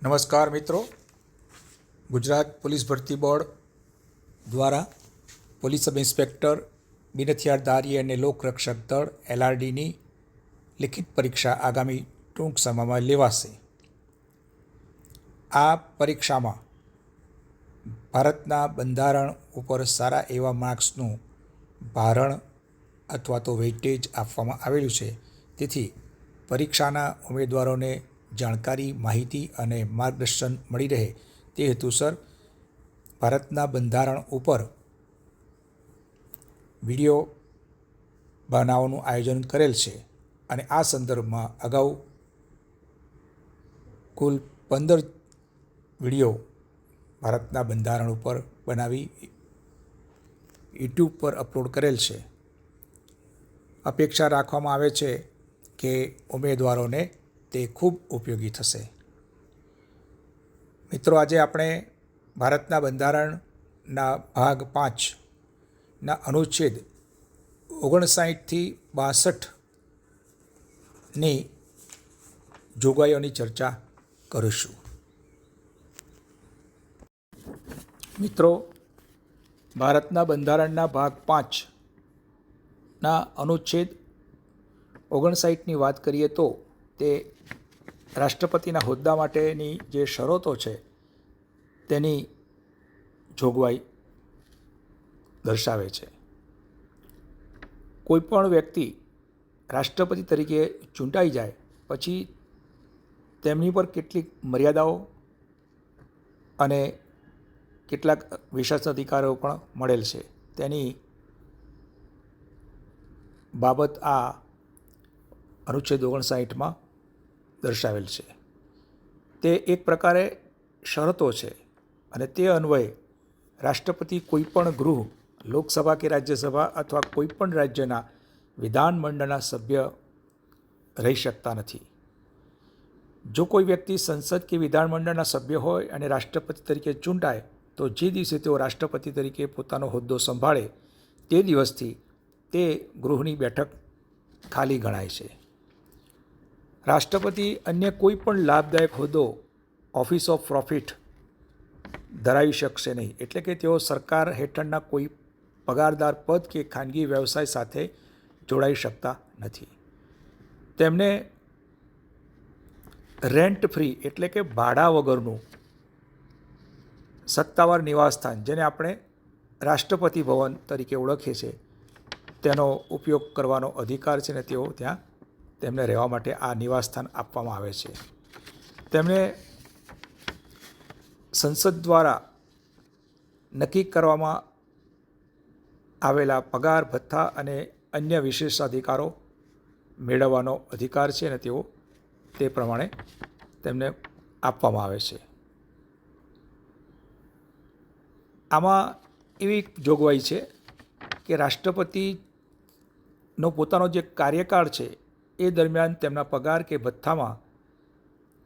નમસ્કાર મિત્રો, ગુજરાત પોલીસ ભરતી બોર્ડ દ્વારા પોલીસ સબ ઇન્સ્પેક્ટર, બિન હથિયારધારી અને લોકરક્ષક દળ LRDની લિખિત પરીક્ષા આગામી ટૂંક સમયમાં લેવાશે. આ પરીક્ષામાં ભારતના બંધારણ ઉપર સારા એવા માર્ક્સનું ભારણ અથવા તો વેઇટેજ આપવામાં આવેલું છે. તેથી પરીક્ષાના ઉમેદવારોને જાણકારી, માહિતી અને માર્ગદર્શન મળી રહે તે હેતુસર ભારતના બંધારણ ઉપર વિડીયો બનાવવાનું આયોજન કરેલ છે અને આ સંદર્ભમાં અગાઉ કુલ 15 વિડીયો ભારતના બંધારણ ઉપર બનાવી યુટ્યુબ પર અપલોડ કરેલ છે. અપેક્ષા રાખવામાં આવે છે કે ઉમેદવારોને તે ખૂબ ઉપયોગી થશે. મિત્રો, આજે આપણે ભારતના બંધારણના ભાગ 5ના અનુચ્છેદ 59થી 62ની જોગવાઈઓની ચર્ચા કરીશું. મિત્રો, ભારતના બંધારણના ભાગ 5ના અનુચ્છેદ 59ની વાત કરીએ તો તે રાષ્ટ્રપતિના હોદ્દા માટેની જે શરતો છે તેની જોગવાઈ દર્શાવે છે. કોઈપણ વ્યક્તિ રાષ્ટ્રપતિ તરીકે ચૂંટાઈ જાય પછી તેમની પર કેટલીક મર્યાદાઓ અને કેટલાક વિશેષ અધિકારો પણ મળેલ છે. તેની બાબત આ અનુચ્છેદ 59માં દર્શાવેલ છે. તે એક પ્રકારે શરતો છે અને તે અન્વયે રાષ્ટ્રપતિ કોઈપણ ગૃહ, લોકસભા કે રાજ્યસભા અથવા કોઈપણ રાજ્યના વિધાનમંડળના સભ્ય રહી શકતા નથી. જો કોઈ વ્યક્તિ સંસદ કે વિધાનમંડળના સભ્ય હોય અને રાષ્ટ્રપતિ તરીકે ચૂંટાય તો જે દિવસે તેઓ રાષ્ટ્રપતિ તરીકે પોતાનો હોદ્દો સંભાળે તે દિવસથી તે ગૃહની બેઠક ખાલી ગણાય છે. રાષ્ટ્રપતિ અન્ય કોઈ પણ લાભદાયક હોદ્દો, ઓફિસ ઓફ પ્રોફિટ ધરાવી શકશે નહીં. એટલે કે તેઓ સરકાર હેઠળના કોઈ પગારદાર પદ કે ખાનગી વ્યવસાય સાથે જોડાઈ શકતા નથી. તેમને રેન્ટ ફ્રી એટલે કે ભાડા વગરનું સત્તાવાર નિવાસસ્થાન, જેને આપણે રાષ્ટ્રપતિ ભવન તરીકે ઓળખીએ છીએ, તેનો ઉપયોગ કરવાનો અધિકાર છે અને તેઓ ત્યાં તેમને રહેવા માટે આ નિવાસસ્થાન આપવામાં આવે છે. તેમને સંસદ દ્વારા નક્કી કરવામાં આવેલા પગાર, ભથ્થા અને અન્ય વિશેષ અધિકારો મેળવવાનો અધિકાર છે અને તેઓ તે પ્રમાણે તેમને આપવામાં આવે છે. આમાં એવી જોગવાઈ છે કે રાષ્ટ્રપતિનો પોતાનો જે કાર્યકાળ છે એ દરમિયાન તેમના પગાર કે ભથ્થામાં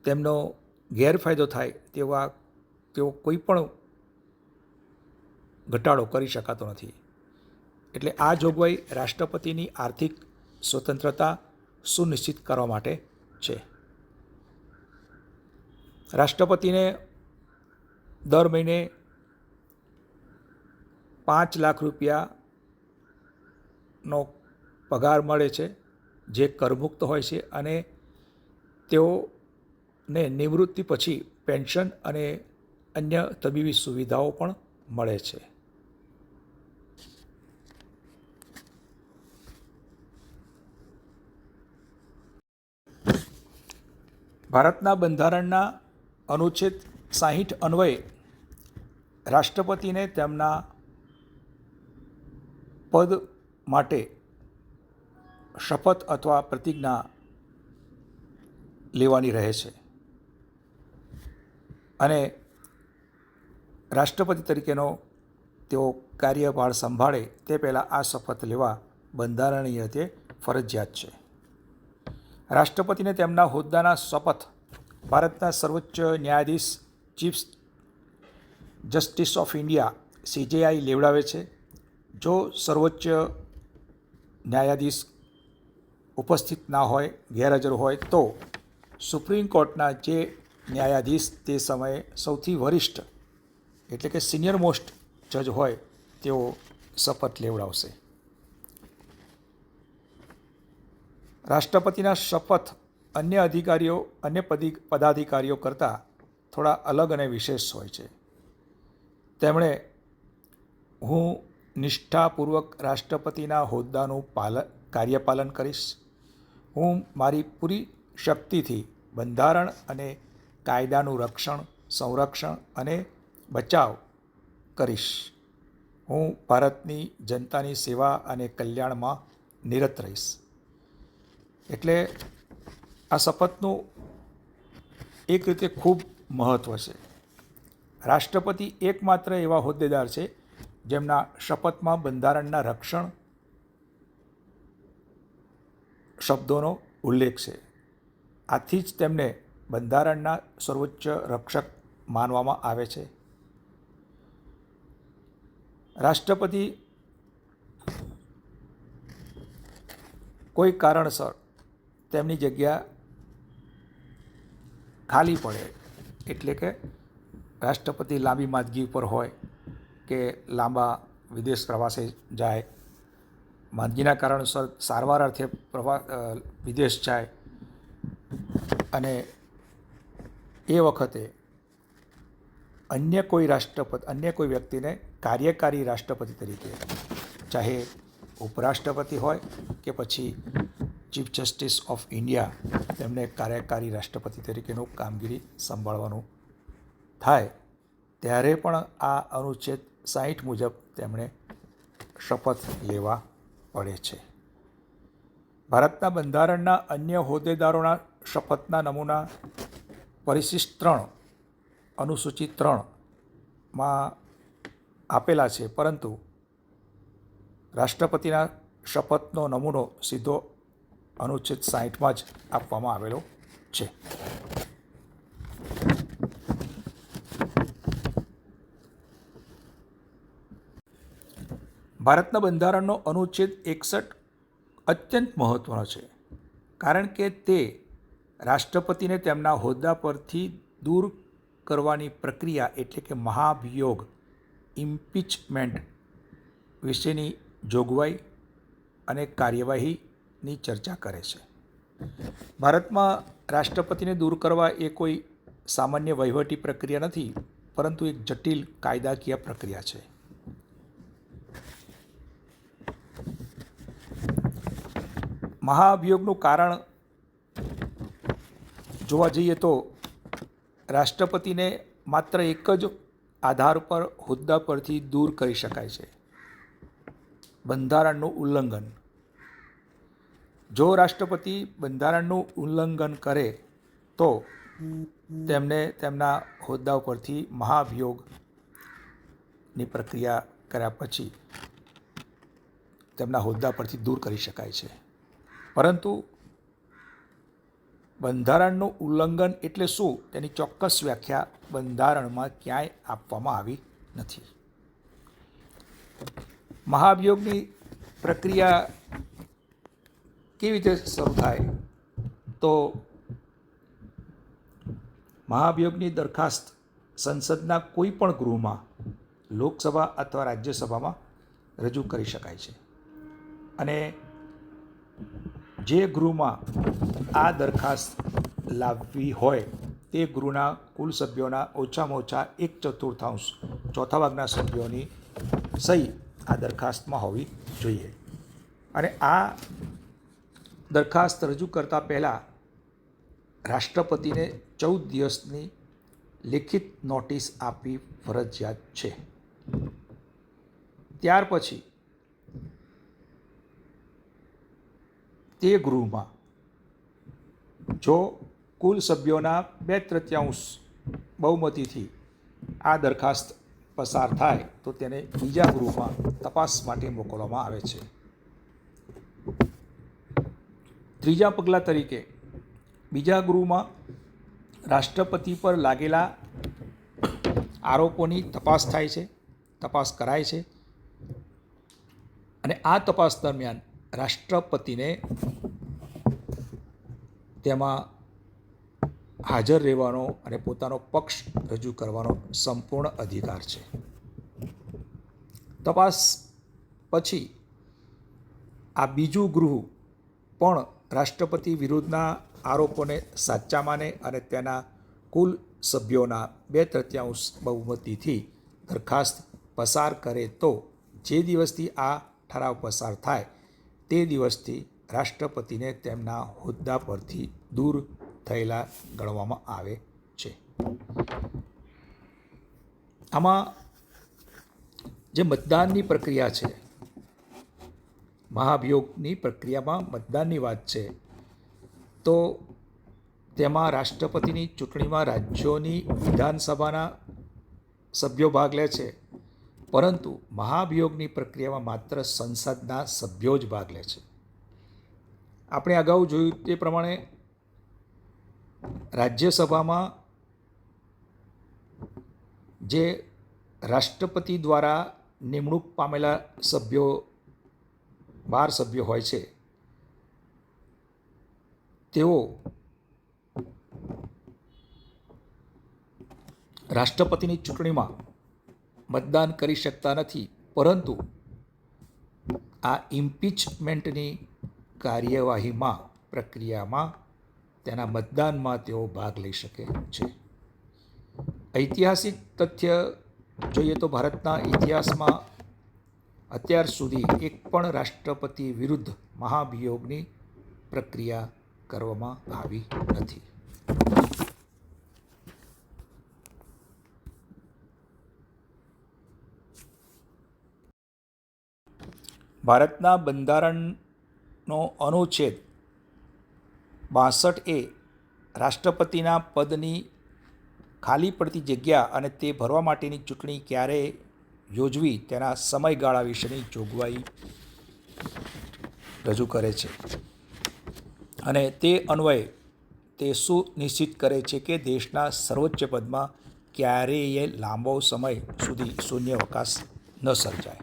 તેમનો ગેરફાયદો થાય તેઓ કોઈ પણ ઘટાડો કરી શકાતો નથી. એટલે આ જોગવાઈ રાષ્ટ્રપતિની આર્થિક સ્વતંત્રતા સુનિશ્ચિત કરવા માટે છે. રાષ્ટ્રપતિને દર મહિને 5 લાખ રૂપિયાનો પગાર મળે છે, જે કરમુક્ત હોય છે અને તેઓને નિવૃત્તિ પછી પેન્શન અને અન્ય તબીબી સુવિધાઓ પણ મળે છે. ભારતના બંધારણના અનુચ્છેદ 60 અન્વયે રાષ્ટ્રપતિને તેમના પદ માટે શપથ અથવા પ્રતિજ્ઞા લેવાની રહે છે અને રાષ્ટ્રપતિ તરીકેનો તેઓ કાર્યભાર સંભાળે તે પહેલાં આ શપથ લેવા બંધારણીય રીતે ફરજિયાત છે. રાષ્ટ્રપતિને તેમના હોદ્દાના શપથ ભારતના સર્વોચ્ચ ન્યાયાધીશ, chief justice of India CJI લેવડાવે છે. જો સર્વોચ્ચ ન્યાયાધીશ ઉપસ્થિત ના હોય, ગેરહાજર હોય તો સુપ્રીમ કોર્ટના જે ન્યાયાધીશ તે સમયે સૌથી વરિષ્ઠ એટલે કે સિનિયર મોસ્ટ જજ હોય તેઓ શપથ લેવડાવશે. રાષ્ટ્રપતિના શપથ અન્ય પદાધિકારીઓ કરતાં થોડા અલગ અને વિશેષ હોય છે. તેમણે હું નિષ્ઠાપૂર્વક રાષ્ટ્રપતિના હોદ્દાનું કાર્યપાલન કરીશ, હું મારી પૂરી શક્તિથી બંધારણ અને કાયદાનું રક્ષણ, સંરક્ષણ અને બચાવ કરીશ, હું ભારતની જનતાની સેવા અને કલ્યાણમાં નિરત રહીશ. એટલે આ શપથનું એક રીતે ખૂબ મહત્ત્વ છે. રાષ્ટ્રપતિ એકમાત્ર એવા હોદ્દેદાર છે જેમના શપથમાં બંધારણના રક્ષણ શબ્દોનો ઉલ્લેખ છે. આથી જ તેમને બંધારણના સર્વોચ્ચ રક્ષક માનવામાં આવે છે. રાષ્ટ્રપતિ કોઈ કારણસર તેમની જગ્યા ખાલી પડે, એટલે કે રાષ્ટ્રપતિ લાંબી માંદગી ઉપર હોય કે લાંબા વિદેશ પ્રવાસે જાય, માંદગીના કારણસર સારવાર અર્થે વિદેશ જાય અને એ વખતે અન્ય કોઈ વ્યક્તિને કાર્યકારી રાષ્ટ્રપતિ તરીકે, ચાહે ઉપરાષ્ટ્રપતિ હોય કે પછી ચીફ જસ્ટિસ ઓફ ઇન્ડિયા, તેમને કાર્યકારી રાષ્ટ્રપતિ તરીકેનું કામગીરી સંભાળવાનું થાય ત્યારે પણ આ અનુચ્છેદ 60 મુજબ તેમણે શપથ લેવા પડે છે. ભારતના બંધારણના અન્ય હોદ્દેદારોના શપથના નમૂના પરિશિષ્ટ 3 અનુસૂચિ 3માં આપેલા છે, પરંતુ રાષ્ટ્રપતિના શપથનો નમૂનો સીધો અનુચ્છેદ 60માં જ આપવામાં આવેલો છે. ભારતના બંધારણનો અનુચ્છેદ 61 અત્યંત મહત્ત્વનો છે, કારણ કે તે રાષ્ટ્રપતિને તેમના હોદ્દા પરથી દૂર કરવાની પ્રક્રિયા એટલે કે મહાભિયોગ ઇમ્પીચમેન્ટ વિશેની જોગવાઈ અને કાર્યવાહીની ચર્ચા કરે છે. ભારતમાં રાષ્ટ્રપતિને દૂર કરવા એ કોઈ સામાન્ય વહીવટી પ્રક્રિયા નથી, પરંતુ એક જટિલ કાયદાકીય પ્રક્રિયા છે. મહાભિયોગનું કારણ જોવા જઈએ તો રાષ્ટ્રપતિને માત્ર એક જ આધાર પર હોદ્દા પરથી દૂર કરી શકાય છે: બંધારણનું ઉલ્લંઘન. જો રાષ્ટ્રપતિ બંધારણનું ઉલ્લંઘન કરે તો તેમને તેમના હોદ્દા પરથી મહાભિયોગની પ્રક્રિયા કર્યા પછી તેમના હોદ્દા પરથી દૂર કરી શકાય છે. પરંતુ બંધારણનું ઉલ્લંઘન એટલે શું તેની ચોક્કસ વ્યાખ્યા બંધારણમાં ક્યાંય આપવામાં આવી નથી. મહાભિયોગની પ્રક્રિયા કેવી રીતે શરૂ થાય? તો મહાભિયોગની દરખાસ્ત સંસદના કોઈ પણ ગૃહમાં, લોકસભા અથવા રાજ્યસભામાં રજૂ કરી શકાય છે, અને જે ગૃહમાં આ દરખાસ્ત લાવવી હોય તે ગૃહના કુલ સભ્યોના ઓછામાં ઓછા 1/4 ચોથા ભાગના સભ્યોની સહી આ દરખાસ્તમાં હોવી જોઈએ. અને આ દરખાસ્ત રજૂ કરતાં પહેલાં રાષ્ટ્રપતિને 14 દિવસની લેખિત નોટિસ આપવી ફરજિયાત છે. ત્યાર પછી તે ગૃહમાં જો કુલ સભ્યોના 2/3 બહુમતીથી આ દરખાસ્ત પસાર થાય તો તેને બીજા ગૃહમાં તપાસ માટે મોકલવામાં આવે છે. ત્રીજા પગલાં તરીકે બીજા ગૃહમાં રાષ્ટ્રપતિ પર લાગેલા આરોપોની તપાસ થાય છે, તપાસ કરાય છે, અને આ તપાસ દરમિયાન રાષ્ટ્રપતિને તેમાં હાજર રહેવાનો અને પોતાનો પક્ષ રજૂ કરવાનો સંપૂર્ણ અધિકાર છે. તપાસ પછી આ બીજું ગૃહ પણ રાષ્ટ્રપતિ વિરુદ્ધના આરોપોને સાચા માને અને તેના કુલ સભ્યોના 2/3 બહુમતીથી દરખાસ્ત પસાર કરે તો જે દિવસથી આ ઠરાવ પસાર થાય તે દિવસથી રાષ્ટ્રપતિને તેમના હોદ્દા પરથી દૂર થયેલા ગણવામાં આવે છે. આમાં જે મતદાનની પ્રક્રિયા છે, મહાભિયોગની પ્રક્રિયામાં મતદાનની વાત છે, તો તેમાં રાષ્ટ્રપતિની ચૂંટણીમાં રાજ્યોની વિધાનસભાના સભ્યો ભાગ લે છે, પરંતુ મહાભિયોગની પ્રક્રિયામાં માત્ર સંસદના સભ્યો જ ભાગ લે છે. આપણે અગાઉ જોયું તે પ્રમાણે રાજ્યસભામાં જે રાષ્ટ્રપતિ દ્વારા નિમણૂક પામેલા સભ્યો 12 સભ્યો હોય છે, તેઓ રાષ્ટ્રપતિની ચૂંટણીમાં મતદાન કરી શકતા નથી, પરંતુ આ ઇમ્પીચમેન્ટની કાર્યવાહીમાં પ્રક્રિયામાં તેના મતદાનમાં તેઓ ભાગ લઈ શકે છે. ઐતિહાસિક તથ્ય જોઈએ તો ભારતના ઇતિહાસમાં અત્યાર સુધી એક પણ રાષ્ટ્રપતિ વિરુદ્ધ મહાભિયોગની પ્રક્રિયા કરવામાં આવી નથી. ભારતના બંધારણનો અનુચ્છેદ 62 રાષ્ટ્રપતિના પદની ખાલી પડતી જગ્યા અને તે ભરવા માટેની ચૂંટણી ક્યારે યોજવી તેના સમયગાળા વિશેની જોગવાઈ રજૂ કરે છે, અને તે અન્વયે તે સુનિશ્ચિત કરે છે કે દેશના સર્વોચ્ચ પદમાં ક્યારેય લાંબો સમય સુધી શૂન્યાવકાશ ન સર્જાય.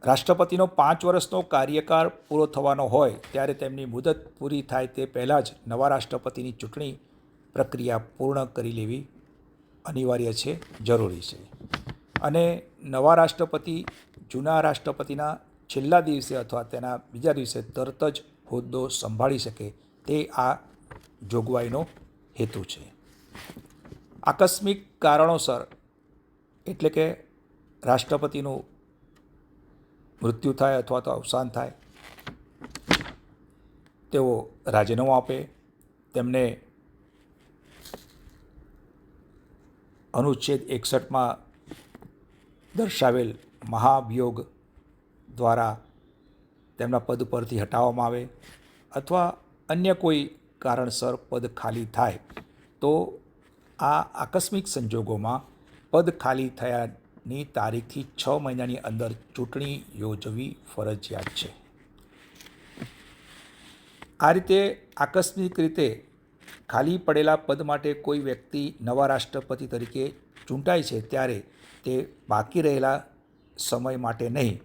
રાષ્ટ્રપતિનો 5 વર્ષનો કાર્યકાળ પૂરો થવાનો હોય ત્યારે તેમની મુદત પૂરી થાય તે પહેલાં જ નવા રાષ્ટ્રપતિની ચૂંટણી પ્રક્રિયા પૂર્ણ કરી લેવી અનિવાર્ય છે, જરૂરી છે. અને નવા રાષ્ટ્રપતિ જૂના રાષ્ટ્રપતિના છેલ્લા દિવસે અથવા તેના બીજા દિવસે તરત જ હોદ્દો સંભાળી શકે તે આ જોગવાઈનો હેતુ છે. આકસ્મિક કારણોસર એટલે કે રાષ્ટ્રપતિનું મૃત્યુ થાય અથવા તો અવસાન થાય, તેઓ રાજીનામું આપે, તેમને અનુચ્છેદ 61માં દર્શાવેલ મહાભિયોગ દ્વારા તેમના પદ પરથી હટાવવામાં આવે, અથવા અન્ય કોઈ કારણસર પદ ખાલી થાય તો આ આકસ્મિક સંજોગોમાં પદ ખાલી થયાની તારીખથી 6 મહિનાની અંદર ચૂંટણી યોજવી ફરજિયાત છે. આ રીતે આકસ્મિક રીતે ખાલી પડેલા પદ માટે કોઈ વ્યક્તિ નવા રાષ્ટ્રપતિ તરીકે ચૂંટાય છે ત્યારે તે બાકી રહેલા સમય માટે નહીં,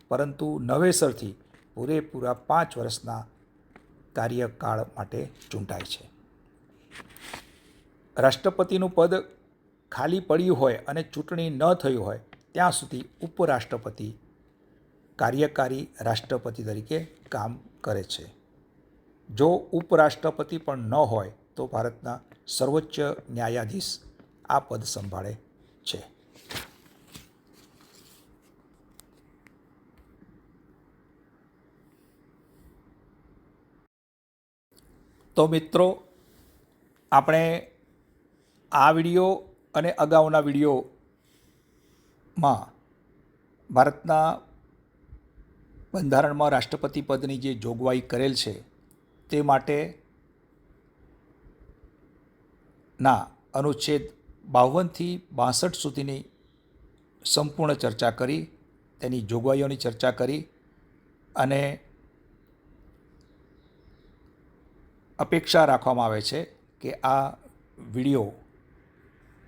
પરંતુ નવેસરથી પૂરેપૂરા 5 વર્ષના કાર્યકાળ માટે ચૂંટાય છે. રાષ્ટ્રપતિનું પદ ખાલી પડ્યું હોય અને ચૂંટણી ન થઈ હોય ત્યાં સુધી ઉપરાષ્ટ્રપતિ કાર્યકારી રાષ્ટ્રપતિ તરીકે કામ કરે છે. જો ઉપરાષ્ટ્રપતિ પણ ન હોય તો ભારતના સર્વોચ્ચ ન્યાયાધીશ આ પદ સંભાળે છે. તો મિત્રો, આપણે આ વિડીયો અને અગાઉના વિડીયોમાં ભારતના બંધારણમાં રાષ્ટ્રપતિ પદની જે જોગવાઈ કરેલ છે તે માટેના અનુચ્છેદ 52થી 62 સુધીની સંપૂર્ણ ચર્ચા કરી, તેની જોગવાઈઓની ચર્ચા કરી, અને અપેક્ષા રાખવામાં આવે છે કે આ વિડીયો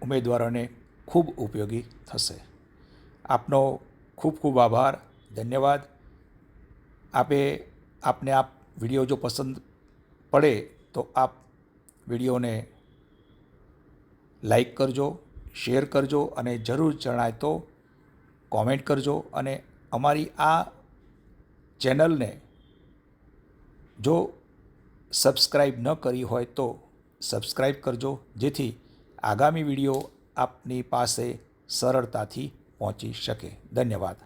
ઉમેદવારોને ખૂબ ઉપયોગી થશે. આપનો ખૂબ ખૂબ આભાર, ધન્યવાદ. આપને આ વિડીયો જો પસંદ પડે તો આપ વિડીયોને લાઈક કરજો, શેર કરજો અને જરૂર જણાય તો કોમેન્ટ કરજો. અને અમારી આ ચેનલને જો સબસ્ક્રાઈબ ન કરી હોય તો સબસ્ક્રાઈબ કરજો, જેથી આગામી વિડીયો આપની પાસે સરળતાથી પહોંચી શકે. ધન્યવાદ.